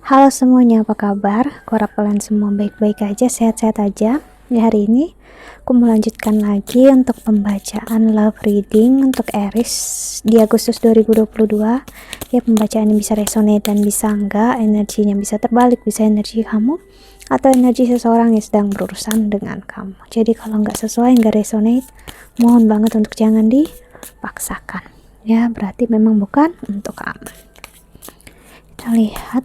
Halo semuanya, apa kabar? Aku harap kalian semua baik-baik aja, sehat-sehat aja. Di hari ini, aku melanjutkan lagi untuk pembacaan love reading untuk Aries di Agustus 2022. Ya, pembacaan yang bisa resonate dan bisa enggak, energinya bisa terbalik, bisa energi kamu atau energi seseorang yang sedang berurusan dengan kamu. Jadi kalau nggak sesuai, nggak resonate, mohon banget untuk jangan dipaksakan. Ya, berarti memang bukan untuk kamu. Kita lihat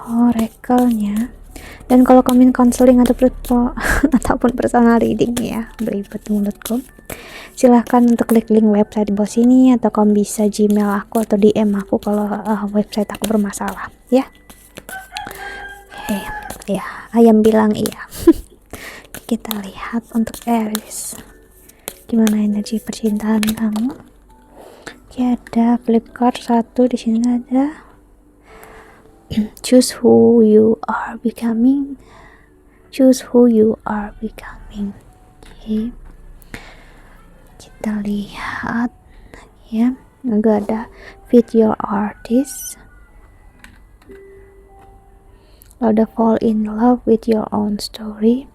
oracle-nya. Dan kalau komen counseling ataupun personal reading ya, belibet mulutku, silahkan untuk klik link website di bawah sini, atau kamu bisa Gmail aku atau DM aku kalau website aku bermasalah ya. Oke, ya, ayam bilang iya. Kita lihat untuk Aries, gimana energi percintaan kamu. Oke, ada flip card satu, di sini ada choose who you are becoming. Choose who you are becoming. Oke, kita lihat ya, agak ada fit your artist, ada fall in love with your own story.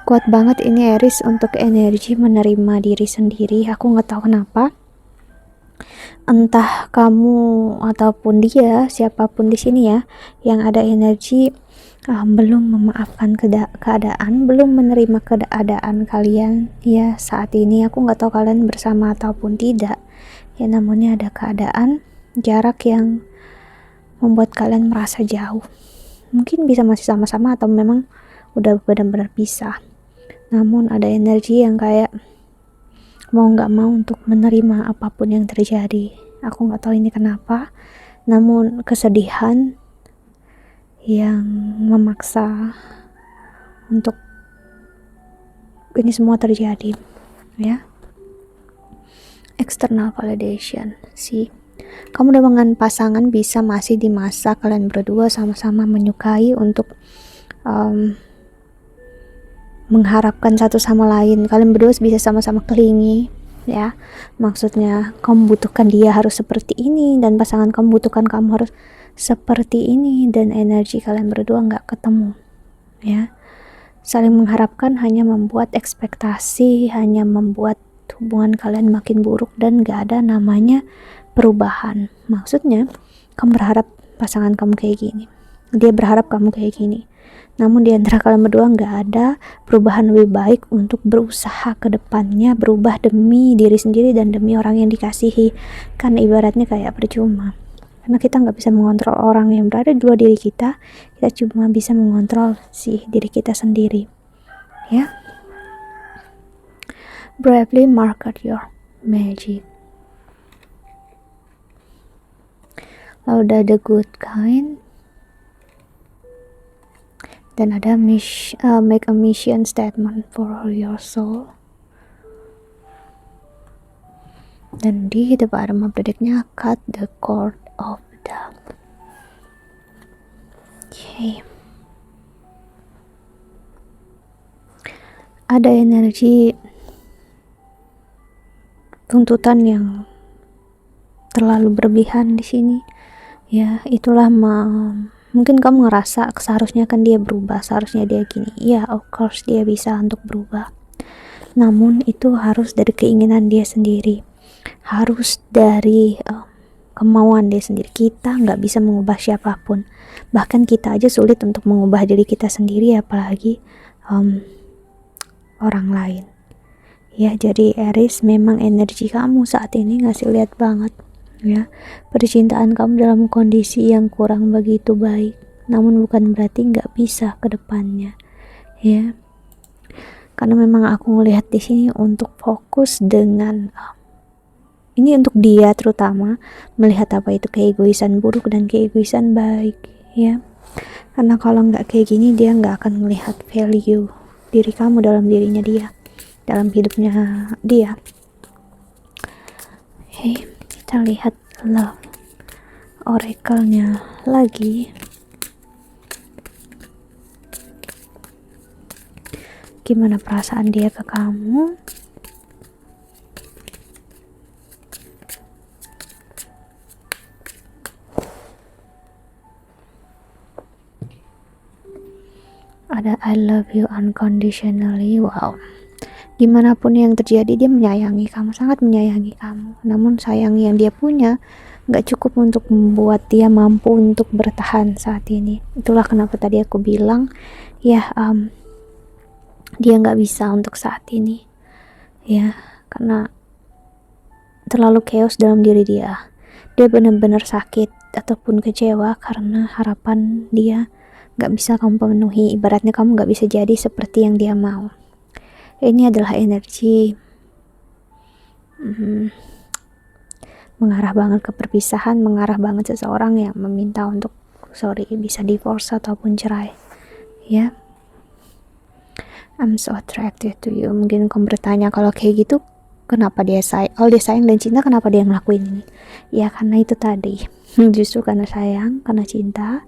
Kuat banget ini Aries untuk energi menerima diri sendiri. Aku nggak tahu kenapa, entah kamu ataupun dia, siapapun di sini ya, yang ada energi belum memaafkan keadaan, belum menerima keadaan kalian ya saat ini. Aku nggak tahu kalian bersama ataupun tidak ya, namunnya ada keadaan jarak yang membuat kalian merasa jauh. Mungkin bisa masih sama-sama atau memang udah benar-benar pisah, namun ada energi yang kayak mau nggak mau untuk menerima apapun yang terjadi. Aku nggak tahu ini kenapa, namun kesedihan yang memaksa untuk ini semua terjadi ya. External validation sih, kamu dengan pasangan bisa masih di masa kalian berdua sama-sama menyukai untuk mengharapkan satu sama lain. Kalian berdua bisa sama-sama kelingi ya, maksudnya kamu butuhkan dia harus seperti ini, dan pasangan kamu butuhkan kamu harus seperti ini, dan energi kalian berdua nggak ketemu ya. Saling mengharapkan hanya membuat ekspektasi, hanya membuat hubungan kalian makin buruk, dan gak ada namanya perubahan. Maksudnya kamu berharap pasangan kamu kayak gini, dia berharap kamu kayak gini, namun di antara kalian berdua gak ada perubahan lebih baik untuk berusaha ke depannya, berubah demi diri sendiri dan demi orang yang dikasihi. Kan ibaratnya kayak percuma, karena kita nggak bisa mengontrol orang yang berada di luar diri kita. Kita cuma bisa mengontrol si diri kita sendiri ya. Bravely market your magic. Lalu ada the good kind, dan ada make a mission statement for your soul. Dan di the bottom of the decknya cut the cord of death. Okay. Ada energi tuntutan yang terlalu berlebihan di sini ya. Itulah mungkin kamu ngerasa seharusnya kan dia berubah, seharusnya dia gini ya. Of course dia bisa untuk berubah, namun itu harus dari keinginan dia sendiri, harus dari kemauan dia sendiri. Kita nggak bisa mengubah siapapun, bahkan kita aja sulit untuk mengubah diri kita sendiri, apalagi orang lain ya. Jadi Aries, memang energi kamu saat ini ngasih lihat banget ya, percintaan kamu dalam kondisi yang kurang begitu baik, namun bukan berarti nggak bisa ke depannya ya. Karena memang aku ngelihat di sini untuk fokus dengan ini untuk dia, terutama melihat apa itu keegoisan buruk dan keegoisan baik ya. Karena kalau nggak kayak gini, dia nggak akan melihat value diri kamu dalam dirinya dia, dalam hidupnya dia. Oke, kita lihat love oracle-nya lagi. Gimana perasaan dia ke kamu? ada I love you unconditionally. Wow, gimana pun yang terjadi dia menyayangi kamu, sangat menyayangi kamu. Namun sayang yang dia punya gak cukup untuk membuat dia mampu untuk bertahan saat ini. Itulah kenapa tadi aku bilang ya, dia gak bisa untuk saat ini ya, karena terlalu chaos dalam diri dia. Dia benar-benar sakit ataupun kecewa karena harapan dia gak bisa kamu penuhi. Ibaratnya kamu gak bisa jadi seperti yang dia mau. Ini adalah energi mengarah banget ke perpisahan, mengarah banget seseorang yang meminta untuk bisa divorce ataupun cerai ya. I'm so attracted to you. Mungkin kamu bertanya, kalau kayak gitu kenapa dia sayang? Kalau dia sayang dan cinta, kenapa dia ngelakuin ini? Ya karena itu tadi. Justru karena sayang, karena cinta,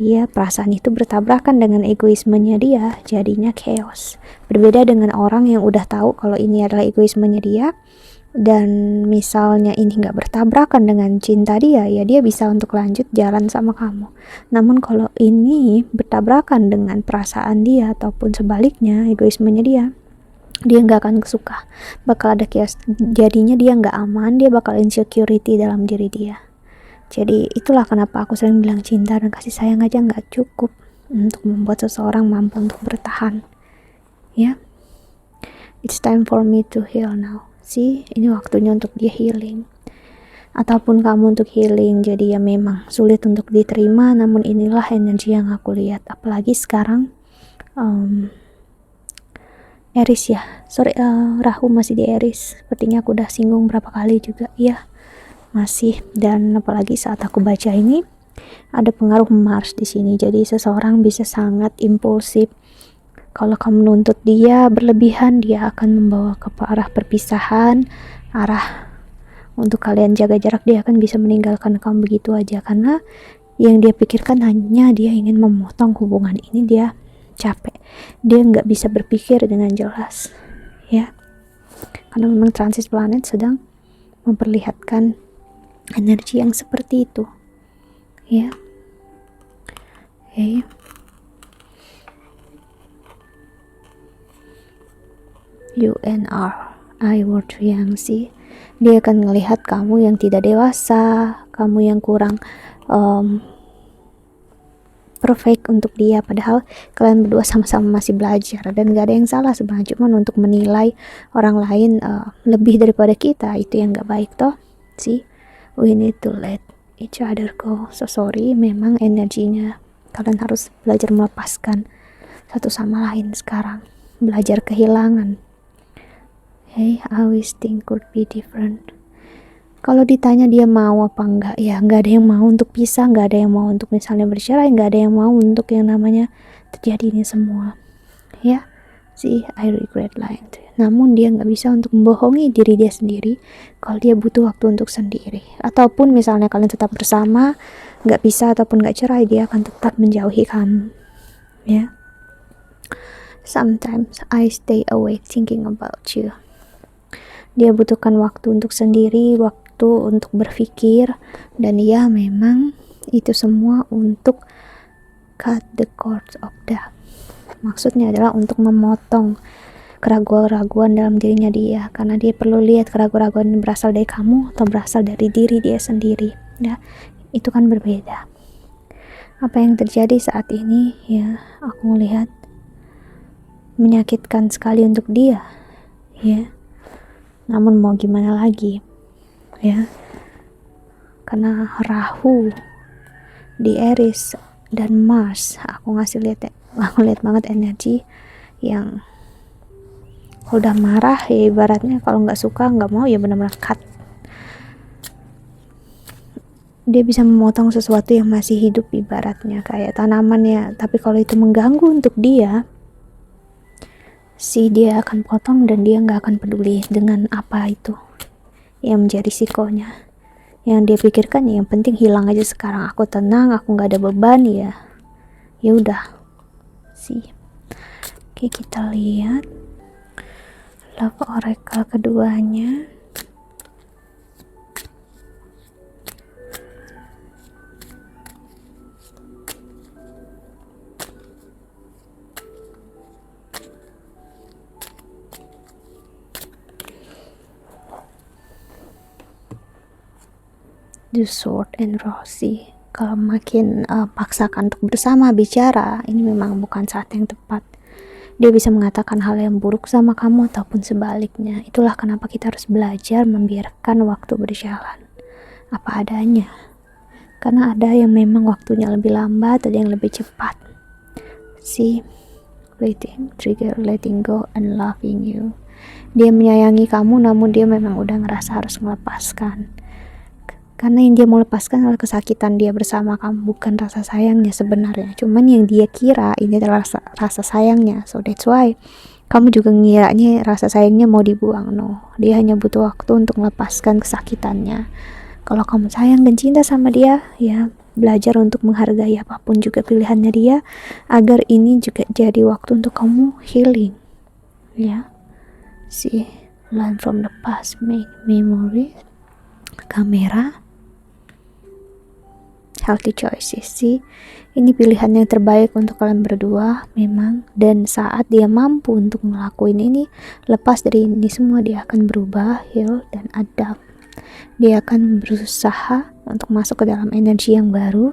ya perasaan itu bertabrakan dengan egoismenya dia, jadinya chaos. Berbeda dengan orang yang udah tahu kalau ini adalah egoismenya dia, dan misalnya ini gak bertabrakan dengan cinta dia, ya dia bisa untuk lanjut jalan sama kamu. Namun kalau ini bertabrakan dengan perasaan dia ataupun sebaliknya egoismenya dia gak akan suka, bakal ada chaos. Jadinya dia gak aman, dia bakal insecurity dalam diri dia. Jadi itulah kenapa aku sering bilang cinta dan kasih sayang aja gak cukup untuk membuat seseorang mampu untuk bertahan ya. It's time for me to heal now. Ini waktunya untuk dia healing, ataupun kamu untuk healing. Jadi ya memang sulit untuk diterima, namun inilah energi yang aku lihat. Apalagi sekarang Aries ya, Rahu masih di Aries. Sepertinya aku udah singgung berapa kali juga ya, masih. Dan apalagi saat aku baca ini ada pengaruh Mars di sini, jadi seseorang bisa sangat impulsif. Kalau kamu menuntut dia berlebihan, dia akan membawa ke arah perpisahan, arah untuk kalian jaga jarak. Dia akan bisa meninggalkan kamu begitu aja, karena yang dia pikirkan hanya dia ingin memotong hubungan ini. Dia capek, dia nggak bisa berpikir dengan jelas ya, karena memang transit planet sedang memperlihatkan energi yang seperti itu ya. Okay. I word yang sih, dia akan melihat kamu yang tidak dewasa, kamu yang kurang perfect untuk dia, padahal kalian berdua sama-sama masih belajar dan gak ada yang salah sebenarnya. Cuman untuk menilai orang lain lebih daripada kita, itu yang gak baik toh. We need to let each other go. So sorry, memang energinya kalian harus belajar melepaskan satu sama lain sekarang, belajar kehilangan. I always think could be different. Kalau ditanya dia mau apa enggak, ya nggak ada yang mau untuk pisah, nggak ada yang mau untuk misalnya bercerai, nggak ada yang mau untuk yang namanya terjadi ini semua ya. I regret lying to you. Namun dia nggak bisa untuk membohongi diri dia sendiri kalau dia butuh waktu untuk sendiri. Ataupun misalnya kalian tetap bersama, nggak bisa ataupun nggak cerai, dia akan tetap menjauhi kamu ya. Sometimes I stay awake thinking about you. Dia butuhkan waktu untuk sendiri, waktu untuk berpikir, dan ya memang itu semua untuk cut the cords of death. Maksudnya adalah untuk memotong keraguan-keraguan dalam dirinya dia, karena dia perlu lihat keraguan-keraguan ini berasal dari kamu atau berasal dari diri dia sendiri ya. Itu kan berbeda. Apa yang terjadi saat ini ya, aku melihat menyakitkan sekali untuk dia ya. Namun mau gimana lagi ya, karena Rahu di Aries dan Mars, aku lihat banget energi yang udah marah ya, ibaratnya kalau nggak suka, nggak mau ya benar-benar cut. Dia bisa memotong sesuatu yang masih hidup, ibaratnya kayak tanaman ya, tapi kalau itu mengganggu untuk dia, dia akan potong dan dia nggak akan peduli dengan apa itu yang menjadi risikonya. Yang dia pikirkan yang penting hilang aja sekarang, aku tenang, aku nggak ada beban ya udah. Oke, kita lihat love oracle keduanya. The Sword and Rosie. Kalau makin paksakan untuk bersama bicara, ini memang bukan saat yang tepat. Dia bisa mengatakan hal yang buruk sama kamu ataupun sebaliknya. Itulah kenapa kita harus belajar membiarkan waktu berjalan apa adanya. Karena ada yang memang waktunya lebih lambat, ada yang lebih cepat. See, letting go and loving you. Dia menyayangi kamu, namun dia memang udah ngerasa harus melepaskan. Karena yang dia mau lepaskan adalah kesakitan dia bersama kamu, bukan rasa sayangnya sebenarnya. Cuman yang dia kira ini adalah rasa sayangnya. So that's why kamu juga ngiranya rasa sayangnya mau dibuang. No, dia hanya butuh waktu untuk melepaskan kesakitannya. Kalau kamu sayang dan cinta sama dia, ya belajar untuk menghargai apapun juga pilihannya dia, agar ini juga jadi waktu untuk kamu healing. Ya, see, learn from the past, make memories. Kamera, healthy choices. Sih, ini pilihan yang terbaik untuk kalian berdua memang, dan saat dia mampu untuk ngelakuin ini, lepas dari ini semua, dia akan berubah, heal, dan adapt. Dia akan berusaha untuk masuk ke dalam energi yang baru,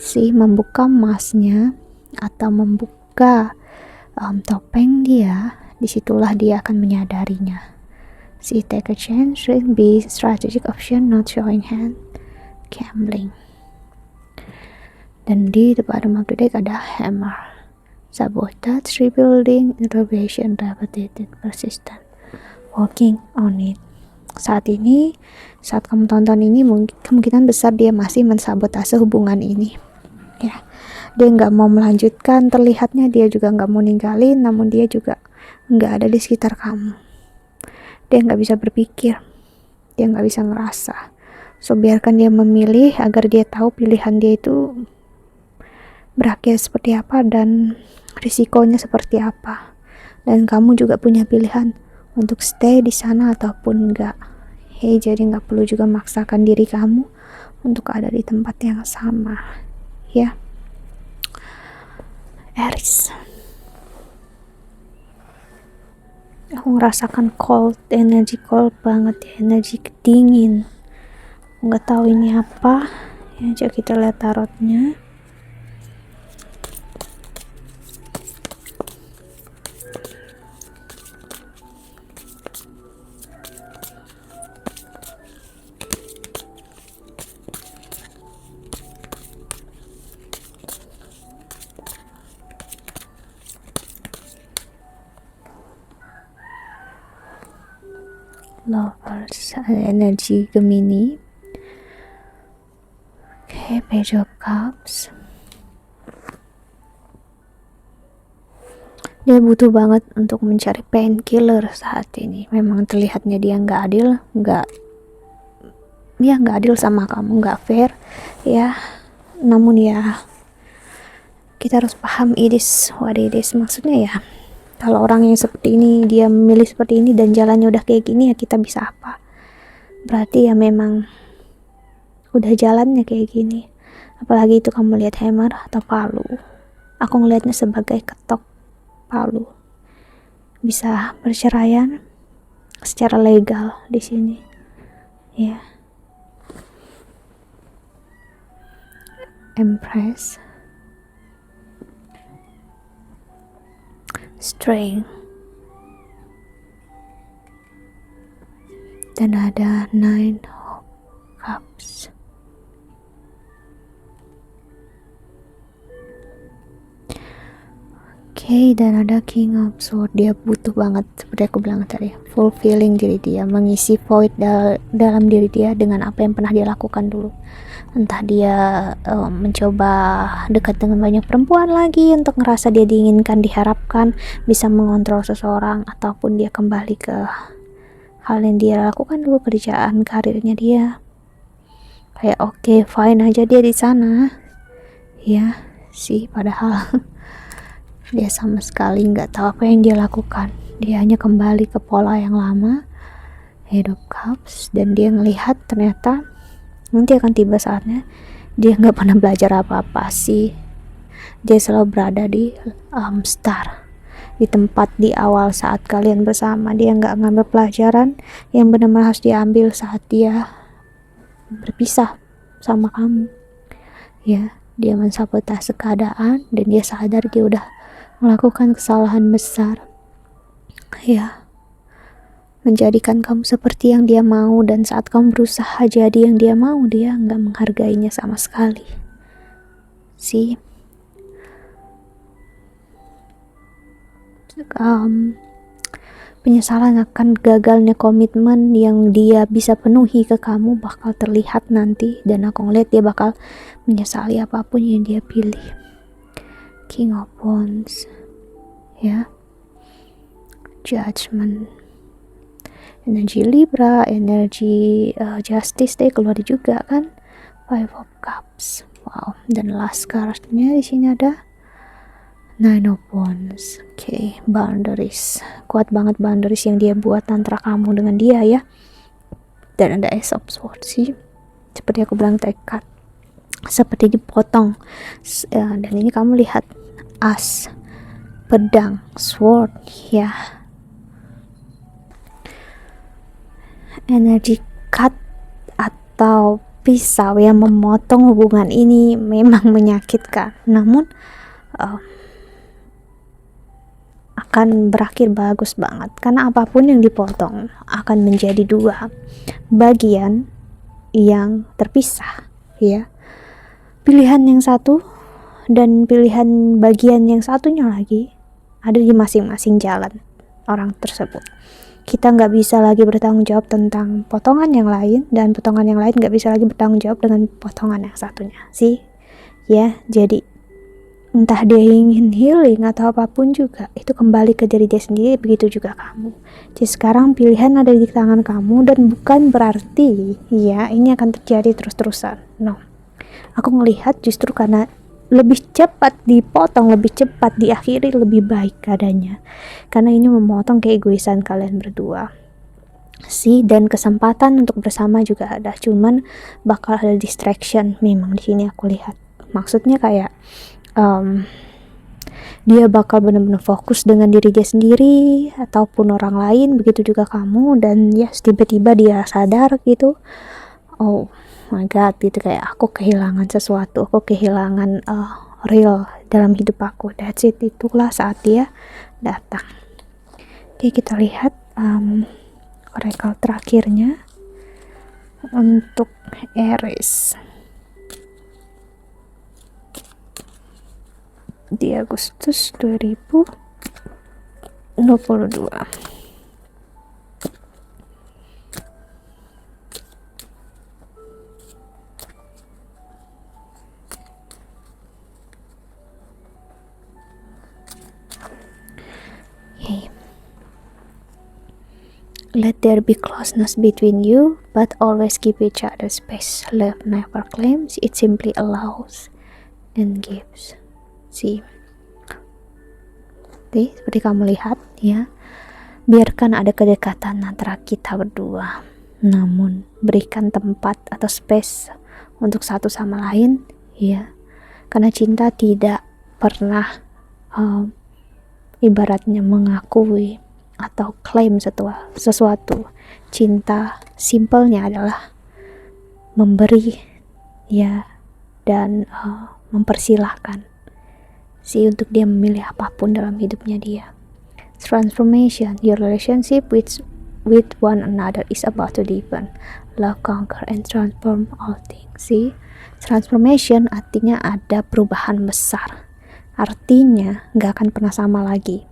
sih, membuka emasnya atau membuka topeng dia. Disitulah dia akan menyadarinya. See, take a chance, be strategic option, not showing hand, gambling. Dan di the bottom of the deck ada hammer, sabotage, rebuilding, innovation, repetitive, persistent, working on it. Saat ini, saat kamu tonton ini, kemungkinan besar dia masih mensabotase hubungan ini. Ya, dia nggak mau melanjutkan, terlihatnya dia juga nggak mau ninggalin, namun dia juga nggak ada di sekitar kamu. Dia nggak bisa berpikir, dia nggak bisa ngerasa. So biarkan dia memilih, agar dia tahu pilihan dia itu berakhir seperti apa dan risikonya seperti apa. Dan kamu juga punya pilihan untuk stay di sana ataupun enggak. Jadi nggak perlu juga memaksakan diri kamu untuk ada di tempat yang sama. Ya, Aries. Aku ngerasakan cold, energi cold banget ya, energi dingin. Nggak tahu ini apa. Ya, coba kita lihat tarotnya. Lovers, energi Gemini. Oke, Page of Cups. Dia butuh banget untuk mencari painkiller saat ini. Memang terlihatnya dia nggak adil sama kamu, nggak fair ya. Namun ya, kita harus paham it is what it is. Maksudnya ya, kalau orang yang seperti ini, dia memilih seperti ini dan jalannya udah kayak gini, ya kita bisa apa? Berarti ya memang udah jalannya kayak gini. Apalagi itu kamu lihat hammer atau palu. Aku ngelihatnya sebagai ketok palu. Bisa perceraian secara legal di sini. Ya. Empress. Strength. Dan ada Nine of Cups. Oke, dan ada King of Swords. Dia butuh banget, seperti aku bilang tadi, fulfilling diri dia, mengisi void dalam diri dia dengan apa yang pernah dia lakukan dulu. Entah dia mencoba dekat dengan banyak perempuan lagi untuk ngerasa dia diinginkan, diharapkan bisa mengontrol seseorang, ataupun dia kembali ke hal yang dia lakukan dulu, kerjaan, karirnya dia. Kayak oke, fine aja dia di sana. Ya, sih, padahal dia sama sekali nggak tahu apa yang dia lakukan. Dia hanya kembali ke pola yang lama, Head of Cups, dan dia ngelihat ternyata nanti akan tiba saatnya dia nggak pernah belajar apa-apa sih. Dia selalu berada di star, di tempat di awal saat kalian bersama. Dia nggak ngambil pelajaran yang benar-benar harus diambil saat dia berpisah sama kamu. Ya, dia mensabotase keadaan dan dia sadar dia udah melakukan kesalahan besar. Ya, menjadikan kamu seperti yang dia mau, dan saat kamu berusaha jadi yang dia mau, dia nggak menghargainya sama sekali. See, penyesalan akan gagalnya komitmen yang dia bisa penuhi ke kamu bakal terlihat nanti, dan aku ngeliat dia bakal menyesali apapun yang dia pilih. King of Wands, ya, Judgment, energi Libra, energi Justice deh keluar juga kan, Five of Cups, wow, dan last cardnya di sini ada Nine of Wands. Oke, boundaries, kuat banget boundaries yang dia buat antara kamu dengan dia ya. Dan ada Ace of Swords sih, seperti aku bilang, tekad seperti dipotong. Dan ini kamu lihat as pedang, sword ya, energi cut atau pisau yang memotong hubungan ini memang menyakitkan, namun akan berakhir bagus banget, karena apapun yang dipotong akan menjadi dua bagian yang terpisah ya, pilihan yang satu dan pilihan bagian yang satunya lagi ada di masing-masing jalan orang tersebut. Kita nggak bisa lagi bertanggung jawab tentang potongan yang lain, dan potongan yang lain nggak bisa lagi bertanggung jawab dengan potongan yang satunya sih ya. Jadi entah dia ingin healing atau apapun juga, itu kembali ke diri dia sendiri, begitu juga kamu. Jadi sekarang pilihan ada di tangan kamu, dan bukan berarti ya ini akan terjadi terus-terusan, no. Aku ngelihat justru karena lebih cepat dipotong, lebih cepat diakhiri, lebih baik keadaannya, karena ini memotong keegoisan kalian berdua sih. Dan kesempatan untuk bersama juga ada, cuman bakal ada distraction memang di sini aku lihat. Maksudnya kayak dia bakal benar-benar fokus dengan diri dia sendiri ataupun orang lain, begitu juga kamu. Dan ya tiba-tiba dia sadar gitu, oh my god gitu, kayak aku kehilangan sesuatu, aku kehilangan real dalam hidup aku, that's it. Itulah saat dia datang. Oke, kita lihat oracle terakhirnya untuk Aries di Agustus 2022. Let there be closeness between you, but always give each other space. Love never claims, it simply allows and gives. See, seperti kamu lihat ya, biarkan ada kedekatan antara kita berdua, namun berikan tempat atau space untuk satu sama lain ya, karena cinta tidak pernah ibaratnya mengakui atau klaim sesuatu. Cinta simpelnya adalah memberi ya, dan mempersilahkan sih untuk dia memilih apapun dalam hidupnya dia. Transformation, your relationship with one another is about to deepen. Love conquer and transform all things. See, transformation artinya ada perubahan besar, artinya gak akan pernah sama lagi.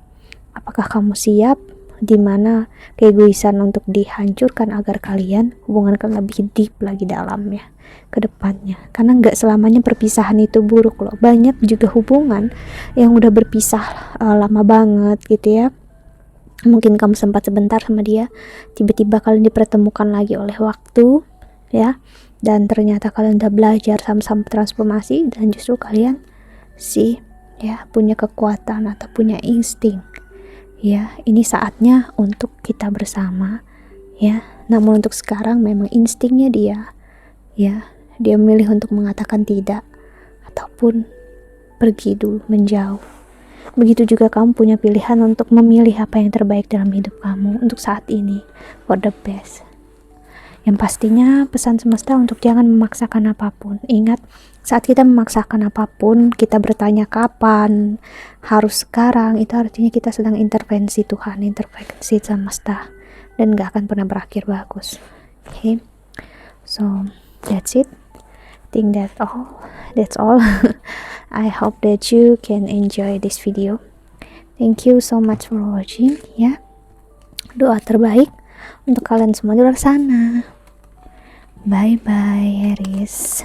Apakah kamu siap dimana keegoisan untuk dihancurkan agar kalian hubungan kalian lebih deep lagi dalamnya ke depannya? Karena nggak selamanya perpisahan itu buruk loh. Banyak juga hubungan yang udah berpisah lama banget gitu ya. Mungkin kamu sempat sebentar sama dia, tiba-tiba kalian dipertemukan lagi oleh waktu ya, dan ternyata kalian udah belajar sama-sama transformasi, dan justru kalian sih ya punya kekuatan atau punya insting ya, ini saatnya untuk kita bersama ya. Namun untuk sekarang memang instingnya dia ya, dia memilih untuk mengatakan tidak ataupun pergi dulu, menjauh. Begitu juga kamu punya pilihan untuk memilih apa yang terbaik dalam hidup kamu untuk saat ini, for the best Yang pastinya pesan semesta untuk jangan memaksakan apapun. Ingat, saat kita memaksakan apapun, kita bertanya kapan, harus sekarang, itu artinya kita sedang intervensi Tuhan, intervensi semesta, dan gak akan pernah berakhir bagus. Okay, so that's it. Think that's all. I hope that you can enjoy this video. Thank you so much for watching ya. Doa terbaik untuk kalian semua di luar sana. Bye bye Aries.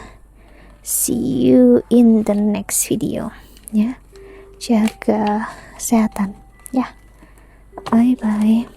See you in the next video ya. Jaga kesehatan ya. Bye bye.